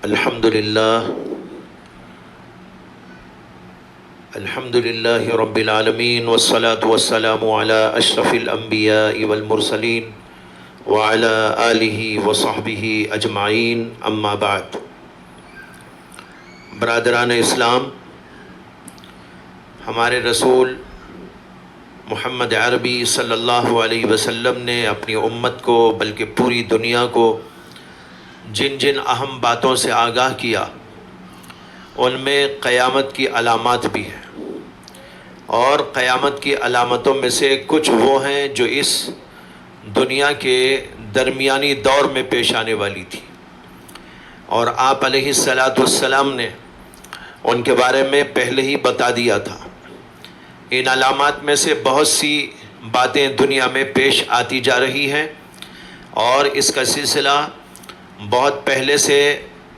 الحمد للہ رب العالمین والصلاة والسلام علی اشرف الانبیاء والمرسلین وعلی آلہ وصحبہ اجمعین، اما بعد۔ برادران اسلام، ہمارے رسول محمد عربی صلی اللہ علیہ وسلم نے اپنی امت کو بلکہ پوری دنیا کو جن جن اہم باتوں سے آگاہ کیا ان میں قیامت کی علامات بھی ہیں، اور قیامت کی علامتوں میں سے کچھ وہ ہیں جو اس دنیا کے درمیانی دور میں پیش آنے والی تھی، اور آپ علیہ السلام نے ان کے بارے میں پہلے ہی بتا دیا تھا۔ ان علامات میں سے بہت سی باتیں دنیا میں پیش آتی جا رہی ہیں، اور اس کا سلسلہ بہت پہلے سے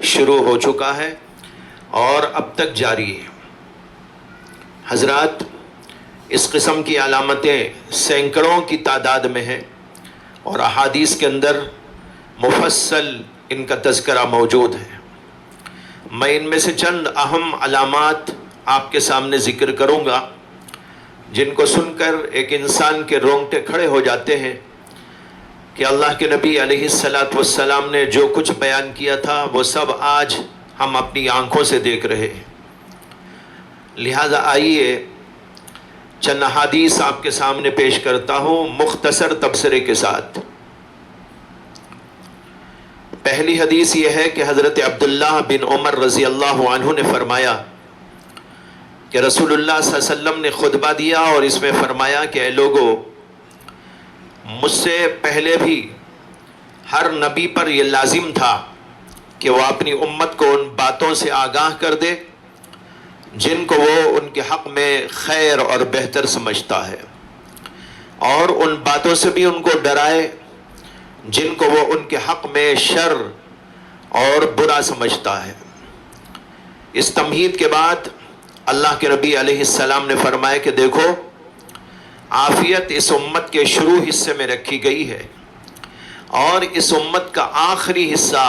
شروع ہو چکا ہے اور اب تک جاری ہے۔ حضرات، اس قسم کی علامتیں سینکڑوں کی تعداد میں ہیں، اور احادیث کے اندر مفصل ان کا تذکرہ موجود ہے۔ میں ان میں سے چند اہم علامات آپ کے سامنے ذکر کروں گا، جن کو سن کر ایک انسان کے رونگٹے کھڑے ہو جاتے ہیں کہ اللہ کے نبی علیہ السلام نے جو کچھ بیان کیا تھا وہ سب آج ہم اپنی آنکھوں سے دیکھ رہے ہیں۔ لہذا آئیے چند احادیث آپ کے سامنے پیش کرتا ہوں مختصر تبصرے کے ساتھ۔ پہلی حدیث یہ ہے کہ حضرت عبداللہ بن عمر رضی اللہ عنہ نے فرمایا کہ رسول اللہ صلی اللہ علیہ وسلم نے خطبہ دیا اور اس میں فرمایا کہ اے لوگو، مجھ سے پہلے بھی ہر نبی پر یہ لازم تھا کہ وہ اپنی امت کو ان باتوں سے آگاہ کر دے جن کو وہ ان کے حق میں خیر اور بہتر سمجھتا ہے، اور ان باتوں سے بھی ان کو ڈرائے جن کو وہ ان کے حق میں شر اور برا سمجھتا ہے۔ اس تمہید کے بعد اللہ کے نبی علیہ السلام نے فرمایا کہ دیکھو، عافیت اس امت کے شروع حصے میں رکھی گئی ہے، اور اس امت کا آخری حصہ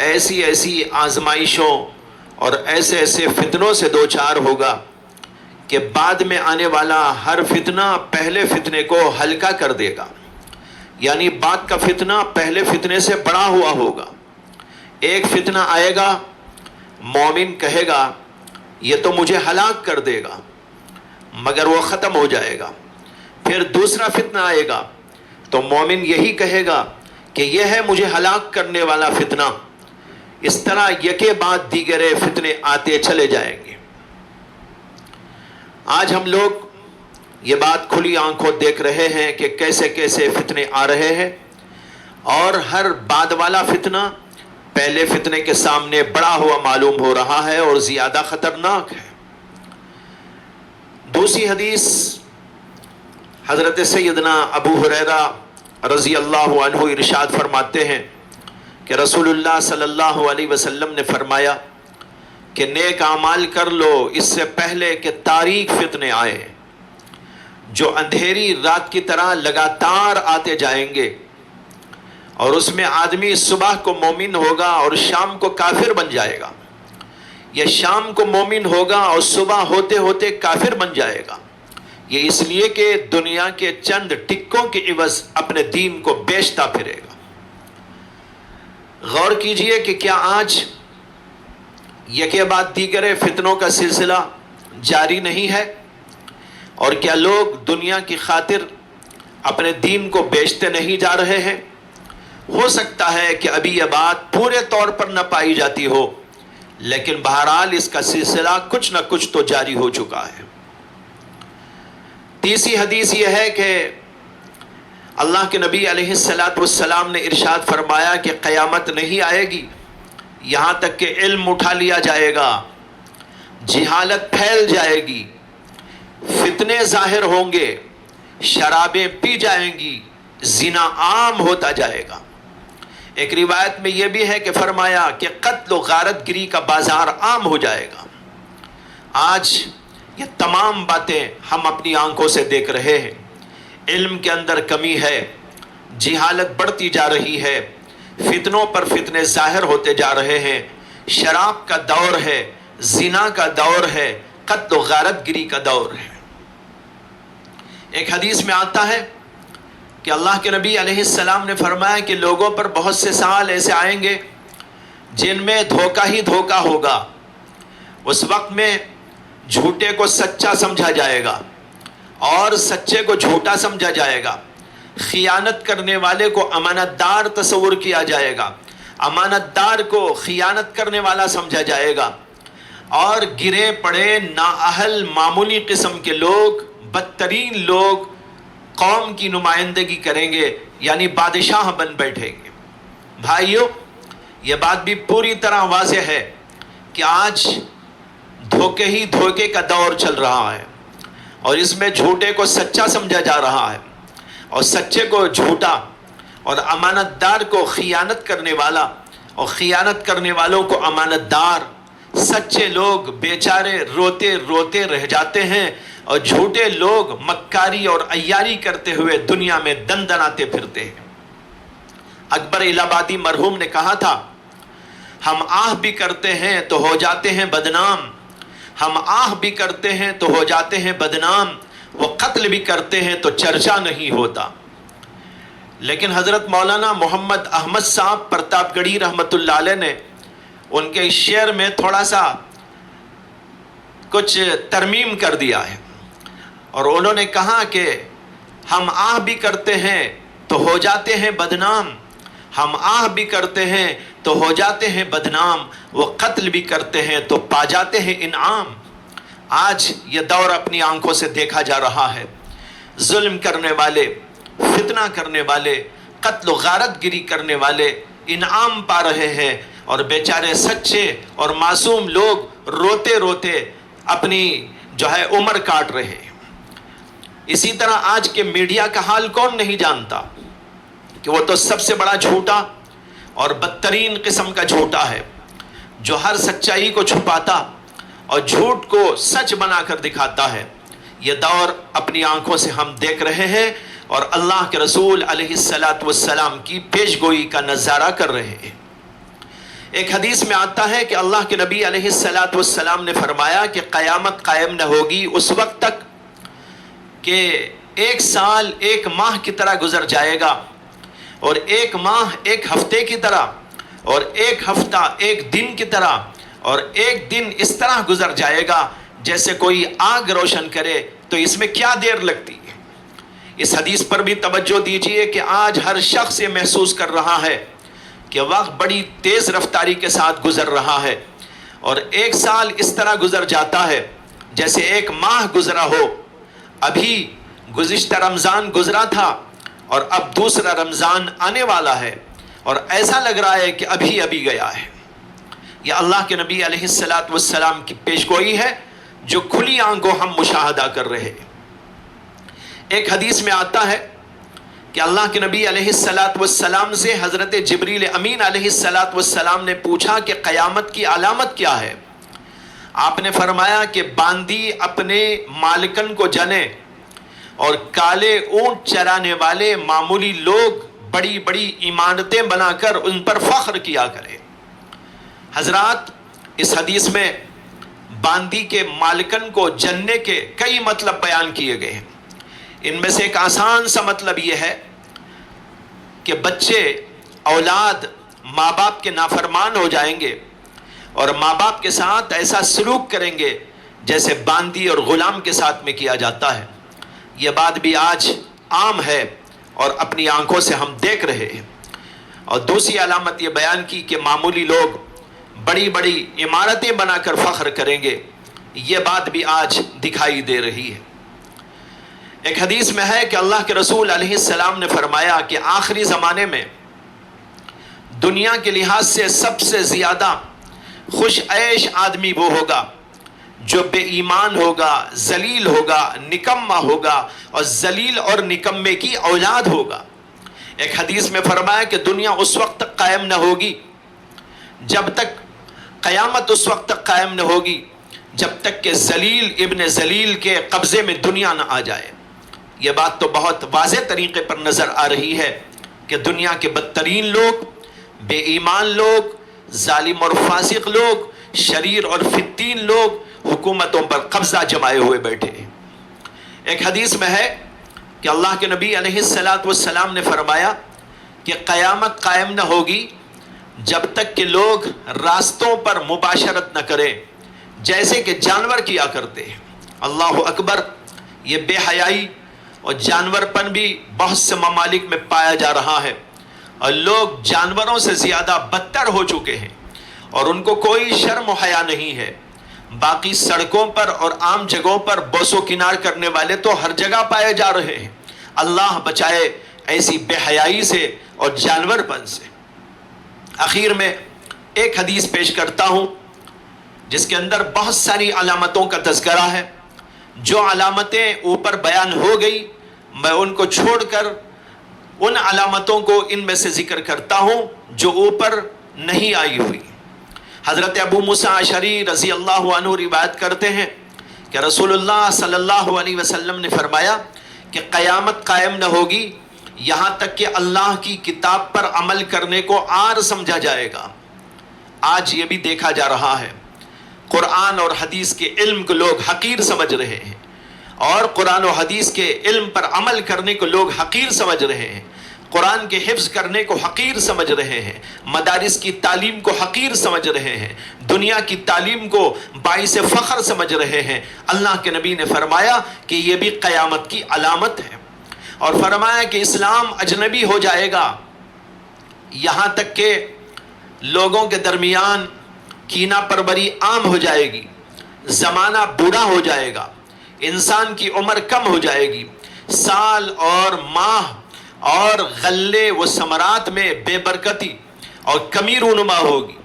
ایسی ایسی آزمائشوں اور ایسے ایسے فتنوں سے دوچار ہوگا کہ بعد میں آنے والا ہر فتنہ پہلے فتنے کو ہلکا کر دے گا، یعنی بعد کا فتنہ پہلے فتنے سے بڑا ہوا ہوگا۔ ایک فتنہ آئے گا، مومن کہے گا یہ تو مجھے ہلاک کر دے گا، مگر وہ ختم ہو جائے گا۔ پھر دوسرا فتنہ آئے گا تو مومن یہی کہے گا کہ یہ ہے مجھے ہلاک کرنے والا فتنہ۔ اس طرح یکے بعد دیگرے فتنے آتے چلے جائیں گے۔ آج ہم لوگ یہ بات کھلی آنکھوں دیکھ رہے ہیں کہ کیسے کیسے فتنے آ رہے ہیں، اور ہر بعد والا فتنہ پہلے فتنے کے سامنے بڑا ہوا معلوم ہو رہا ہے اور زیادہ خطرناک ہے۔ دوسری حدیث حضرت سیدنا ابو ہریرہ رضی اللہ عنہ ارشاد فرماتے ہیں کہ رسول اللہ صلی اللہ علیہ وسلم نے فرمایا کہ نیک اعمال کر لو اس سے پہلے کہ تاریک فتنے آئیں، جو اندھیری رات کی طرح لگاتار آتے جائیں گے، اور اس میں آدمی صبح کو مومن ہوگا اور شام کو کافر بن جائے گا، یا شام کو مومن ہوگا اور صبح ہوتے ہوتے کافر بن جائے گا۔ یہ اس لیے کہ دنیا کے چند ٹکوں کے عوض اپنے دین کو بیچتا پھرے گا۔ غور کیجئے کہ کیا آج یکے بعد دیگرے فتنوں کا سلسلہ جاری نہیں ہے، اور کیا لوگ دنیا کی خاطر اپنے دین کو بیچتے نہیں جا رہے ہیں؟ ہو سکتا ہے کہ ابھی یہ بات پورے طور پر نہ پائی جاتی ہو، لیکن بہرحال اس کا سلسلہ کچھ نہ کچھ تو جاری ہو چکا ہے۔ تیسری حدیث یہ ہے کہ اللہ کے نبی علیہ السلام نے ارشاد فرمایا کہ قیامت نہیں آئے گی یہاں تک کہ علم اٹھا لیا جائے گا، جہالت پھیل جائے گی، فتنے ظاہر ہوں گے، شرابیں پی جائیں گی، زنا عام ہوتا جائے گا۔ ایک روایت میں یہ بھی ہے کہ فرمایا کہ قتل و غارت گری کا بازار عام ہو جائے گا۔ آج یہ تمام باتیں ہم اپنی آنکھوں سے دیکھ رہے ہیں۔ علم کے اندر کمی ہے، جہالت بڑھتی جا رہی ہے، فتنوں پر فتنے ظاہر ہوتے جا رہے ہیں، شراب کا دور ہے، زنا کا دور ہے، قتل و غارت گری کا دور ہے۔ ایک حدیث میں آتا ہے کہ اللہ کے نبی علیہ السلام نے فرمایا کہ لوگوں پر بہت سے سال ایسے آئیں گے جن میں دھوکہ ہی دھوکہ ہوگا۔ اس وقت میں جھوٹے کو سچا سمجھا جائے گا اور سچے کو جھوٹا سمجھا جائے گا، خیانت کرنے والے کو امانت دار تصور کیا جائے گا، امانت دار کو خیانت کرنے والا سمجھا جائے گا، اور گرے پڑے نااہل معمولی قسم کے لوگ، بدترین لوگ قوم کی نمائندگی کریں گے، یعنی بادشاہ بن بیٹھیں گے۔ بھائیو، یہ بات بھی پوری طرح واضح ہے کہ آج دھوکے ہی دھوکے کا دور چل رہا ہے، اور اس میں جھوٹے کو سچا سمجھا جا رہا ہے اور سچے کو جھوٹا، اور امانت دار کو خیانت کرنے والا اور خیانت کرنے والوں کو امانت دار۔ سچے لوگ بیچارے روتے روتے رہ جاتے ہیں اور جھوٹے لوگ مکاری اور عیاری کرتے ہوئے دنیا میں دندناتے پھرتے ہیں۔ اکبر الہ آبادی مرحوم نے کہا تھا، ہم آہ بھی کرتے ہیں تو ہو جاتے ہیں بدنام، ہم آہ بھی کرتے ہیں تو ہو جاتے ہیں بدنام، وہ قتل بھی کرتے ہیں تو چرچا نہیں ہوتا۔ لیکن حضرت مولانا محمد احمد صاحب پرتاپ گڑھی رحمۃ اللہ علیہ نے ان کے اس شعر میں تھوڑا سا کچھ ترمیم کر دیا ہے، اور انہوں نے کہا کہ ہم آہ بھی کرتے ہیں تو ہو جاتے ہیں بدنام، ہم آہ بھی کرتے ہیں تو ہو جاتے ہیں بدنام، وہ قتل بھی کرتے ہیں تو پا جاتے ہیں انعام۔ آج یہ دور اپنی آنکھوں سے دیکھا جا رہا ہے، ظلم کرنے والے، فتنہ کرنے والے، قتل و غارت گری کرنے والے انعام پا رہے ہیں، اور بیچارے سچے اور معصوم لوگ روتے روتے اپنی عمر کاٹ رہے ہیں۔ اسی طرح آج کے میڈیا کا حال کون نہیں جانتا کہ وہ تو سب سے بڑا جھوٹا اور بدترین قسم کا جھوٹا ہے، جو ہر سچائی کو چھپاتا اور جھوٹ کو سچ بنا کر دکھاتا ہے۔ یہ دور اپنی آنکھوں سے ہم دیکھ رہے ہیں اور اللہ کے رسول علیہ السلام کی پیش گوئی کا نظارہ کر رہے ہیں۔ ایک حدیث میں آتا ہے کہ اللہ کے نبی علیہ السلام نے فرمایا کہ قیامت قائم نہ ہوگی اس وقت تک کہ ایک سال ایک ماہ کی طرح گزر جائے گا، اور ایک ماہ ایک ہفتے کی طرح، اور ایک ہفتہ ایک دن کی طرح، اور ایک دن اس طرح گزر جائے گا جیسے کوئی آگ روشن کرے تو اس میں کیا دیر لگتی ہے۔ اس حدیث پر بھی توجہ دیجئے کہ آج ہر شخص یہ محسوس کر رہا ہے کہ وقت بڑی تیز رفتاری کے ساتھ گزر رہا ہے، اور ایک سال اس طرح گزر جاتا ہے جیسے ایک ماہ گزرا ہو۔ ابھی گزشتہ رمضان گزرا تھا اور اب دوسرا رمضان آنے والا ہے، اور ایسا لگ رہا ہے کہ ابھی ابھی گیا ہے۔ یہ اللہ کے نبی علیہ السلام کی پیشگوئی ہے جو کھلی آنکھوں ہم مشاہدہ کر رہے ہیں۔ ایک حدیث میں آتا ہے کہ اللہ کے نبی علیہ السلام سے حضرت جبریل امین علیہ السلام نے پوچھا کہ قیامت کی علامت کیا ہے؟ آپ نے فرمایا کہ باندی اپنے مالکن کو جنے اور کالے اونٹ چرانے والے معمولی لوگ بڑی بڑی عمارتیں بنا کر ان پر فخر کیا کرے۔ حضرات، اس حدیث میں باندی کے مالکن کو جننے کے کئی مطلب بیان کیے گئے ہیں۔ ان میں سے ایک آسان سا مطلب یہ ہے کہ بچے، اولاد ماں باپ کے نافرمان ہو جائیں گے اور ماں باپ کے ساتھ ایسا سلوک کریں گے جیسے باندی اور غلام کے ساتھ میں کیا جاتا ہے۔ یہ بات بھی آج عام ہے اور اپنی آنکھوں سے ہم دیکھ رہے ہیں۔ اور دوسری علامت یہ بیان کی کہ معمولی لوگ بڑی بڑی عمارتیں بنا کر فخر کریں گے، یہ بات بھی آج دکھائی دے رہی ہے۔ ایک حدیث میں ہے کہ اللہ کے رسول علیہ السلام نے فرمایا کہ آخری زمانے میں دنیا کے لحاظ سے سب سے زیادہ خوش عیش آدمی وہ ہوگا جو بے ایمان ہوگا، ذلیل ہوگا، نکما ہوگا، اور ذلیل اور نکمے کی اولاد ہوگا۔ ایک حدیث میں فرمایا کہ دنیا اس وقت تک قائم نہ ہوگی جب تک، قیامت اس وقت تک قائم نہ ہوگی جب تک کہ ذلیل ابن ذلیل کے قبضے میں دنیا نہ آ جائے۔ یہ بات تو بہت واضح طریقے پر نظر آ رہی ہے کہ دنیا کے بدترین لوگ، بے ایمان لوگ، ظالم اور فاسق لوگ، شریر اور فتین لوگ حکومتوں پر قبضہ جمائے ہوئے بیٹھے ہیں۔ ایک حدیث میں ہے کہ اللہ کے نبی علیہ السلام نے فرمایا کہ قیامت قائم نہ ہوگی جب تک کہ لوگ راستوں پر مباشرت نہ کریں جیسے کہ جانور کیا کرتے ہیں۔ اللہ اکبر! یہ بے حیائی اور جانور پن بھی بہت سے ممالک میں پایا جا رہا ہے، اور لوگ جانوروں سے زیادہ بدتر ہو چکے ہیں اور ان کو کوئی شرم و حیا نہیں ہے۔ باقی سڑکوں پر اور عام جگہوں پر بوس و کنار کرنے والے تو ہر جگہ پائے جا رہے ہیں۔ اللہ بچائے ایسی بے حیائی سے اور جانور پن سے۔ آخر میں ایک حدیث پیش کرتا ہوں جس کے اندر بہت ساری علامتوں کا تذکرہ ہے۔ جو علامتیں اوپر بیان ہو گئی میں ان کو چھوڑ کر ان علامتوں کو ان میں سے ذکر کرتا ہوں جو اوپر نہیں آئی ہوئی۔ حضرت ابو موسیٰ اشعری رضی اللہ عنہ روایت کرتے ہیں کہ رسول اللہ صلی اللہ علیہ وسلم نے فرمایا کہ قیامت قائم نہ ہوگی یہاں تک کہ اللہ کی کتاب پر عمل کرنے کو عار سمجھا جائے گا۔ آج یہ بھی دیکھا جا رہا ہے، قرآن اور حدیث کے علم کو لوگ حقیر سمجھ رہے ہیں، اور قرآن و حدیث کے علم پر عمل کرنے کو لوگ حقیر سمجھ رہے ہیں، قرآن کے حفظ کرنے کو حقیر سمجھ رہے ہیں، مدارس کی تعلیم کو حقیر سمجھ رہے ہیں، دنیا کی تعلیم کو باعث فخر سمجھ رہے ہیں۔ اللہ کے نبی نے فرمایا کہ یہ بھی قیامت کی علامت ہے، اور فرمایا کہ اسلام اجنبی ہو جائے گا، یہاں تک کہ لوگوں کے درمیان کینہ پروری عام ہو جائے گی، زمانہ بوڑھا ہو جائے گا، انسان کی عمر کم ہو جائے گی، سال اور ماہ اور غلے و ثمرات میں بے برکتی اور کمی رونما ہوگی،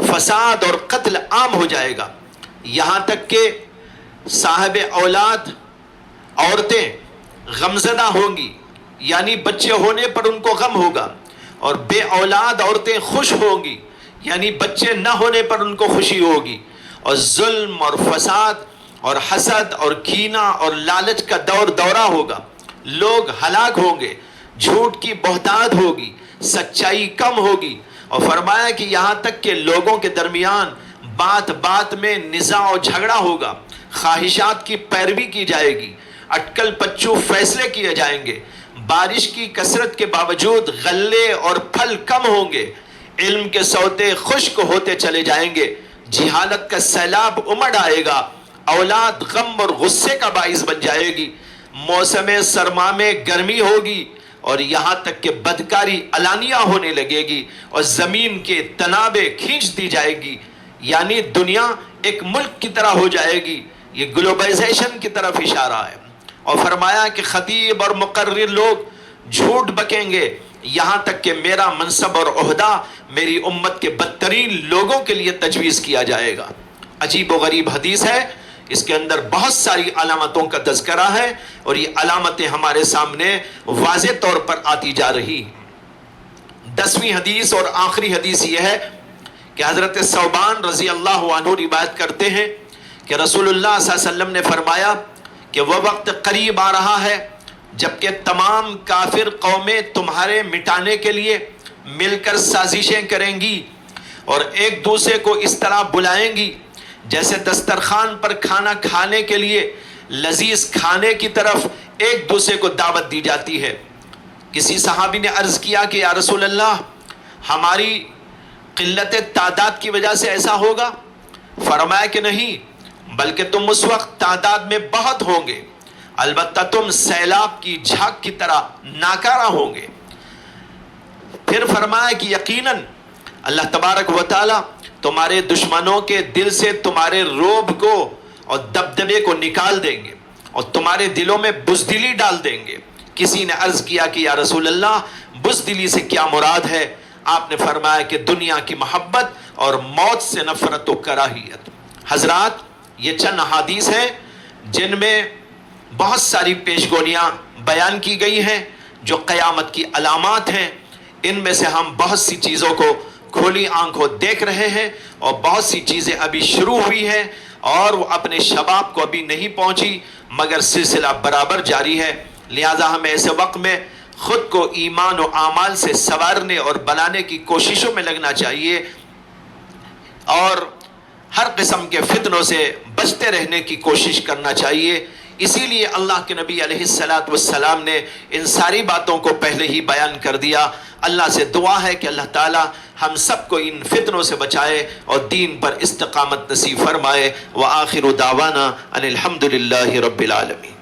فساد اور قتل عام ہو جائے گا، یہاں تک کہ صاحب اولاد عورتیں غمزدہ ہوں گی، یعنی بچے ہونے پر ان کو غم ہوگا، اور بے اولاد عورتیں خوش ہوں گی، یعنی بچے نہ ہونے پر ان کو خوشی ہوگی، اور ظلم اور فساد اور حسد اور کینہ اور لالچ کا دورہ ہوگا، لوگ ہلاک ہوں گے، جھوٹ کی بہتان ہوگی، سچائی کم ہوگی، اور فرمایا کہ یہاں تک کہ لوگوں کے درمیان بات بات میں نزاع و جھگڑا ہوگا، خواہشات کی پیروی کی جائے گی، اٹکل پچو فیصلے کیے جائیں گے، بارش کی کثرت کے باوجود غلے اور پھل کم ہوں گے، علم کے سوتے خشک ہوتے چلے جائیں گے، جہالت کا سیلاب امڑ آئے گا، اولاد غم اور غصے کا باعث بن جائے گی، موسم سرما میں گرمی ہوگی، اور یہاں تک کہ بدکاری علانیہ ہونے لگے گی، اور زمین کے تنابیں کھینچ دی جائے گی، یعنی دنیا ایک ملک کی طرح ہو جائے گی۔ یہ گلوبلائزیشن کی طرف اشارہ ہے، اور فرمایا کہ خطیب اور مقرر لوگ جھوٹ بکیں گے، یہاں تک کہ میرا منصب اور عہدہ میری امت کے بدترین لوگوں کے لیے تجویز کیا جائے گا۔ عجیب و غریب حدیث ہے، اس کے اندر بہت ساری علامتوں کا تذکرہ ہے، اور یہ علامتیں ہمارے سامنے واضح طور پر آتی جا رہی ہیں۔ 10ویں حدیث اور آخری حدیث یہ ہے کہ حضرت ثوبان رضی اللہ عنہ روایت کرتے ہیں کہ رسول اللہ صلی اللہ علیہ وسلم نے فرمایا کہ وہ وقت قریب آ رہا ہے جبکہ تمام کافر قومیں تمہارے مٹانے کے لیے مل کر سازشیں کریں گی، اور ایک دوسرے کو اس طرح بلائیں گی جیسے دسترخوان پر کھانا کھانے کے لیے لذیذ کھانے کی طرف ایک دوسرے کو دعوت دی جاتی ہے۔ کسی صحابی نے عرض کیا کہ یا رسول اللہ، ہماری قلت تعداد کی وجہ سے ایسا ہوگا؟ فرمایا کہ نہیں، بلکہ تم اس وقت تعداد میں بہت ہوں گے، البتہ تم سیلاب کی جھاگ کی طرح ناکارہ ہوں گے۔ پھر فرمایا کہ یقیناً اللہ تبارک و تعالی تمہارے دشمنوں کے دل سے تمہارے روب کو اور دبدبے کو نکال دیں گے، اور تمہارے دلوں میں بزدلی ڈال دیں گے۔ کسی نے عرض کیا کہ یا رسول اللہ، بزدلی سے کیا مراد ہے؟ آپ نے فرمایا کہ دنیا کی محبت اور موت سے نفرت و کراہیت۔ حضرات، یہ چند احادیث ہیں جن میں بہت ساری پیشگوئیاں بیان کی گئی ہیں جو قیامت کی علامات ہیں۔ ان میں سے ہم بہت سی چیزوں کو کھلی آنکھوں دیکھ رہے ہیں، اور بہت سی چیزیں ابھی شروع ہوئی ہیں اور وہ اپنے شباب کو ابھی نہیں پہنچی، مگر سلسلہ برابر جاری ہے۔ لہذا ہمیں ایسے وقت میں خود کو ایمان و اعمال سے سنوارنے اور بنانے کی کوششوں میں لگنا چاہیے، اور ہر قسم کے فتنوں سے بچتے رہنے کی کوشش کرنا چاہیے۔ اسی لیے اللہ کے نبی علیہ السلام نے ان ساری باتوں کو پہلے ہی بیان کر دیا۔ اللہ سے دعا ہے کہ اللہ تعالی ہم سب کو ان فتنوں سے بچائے اور دین پر استقامت نصیب فرمائے۔ وآخر دعوانا ان الحمد للہ رب العالمین۔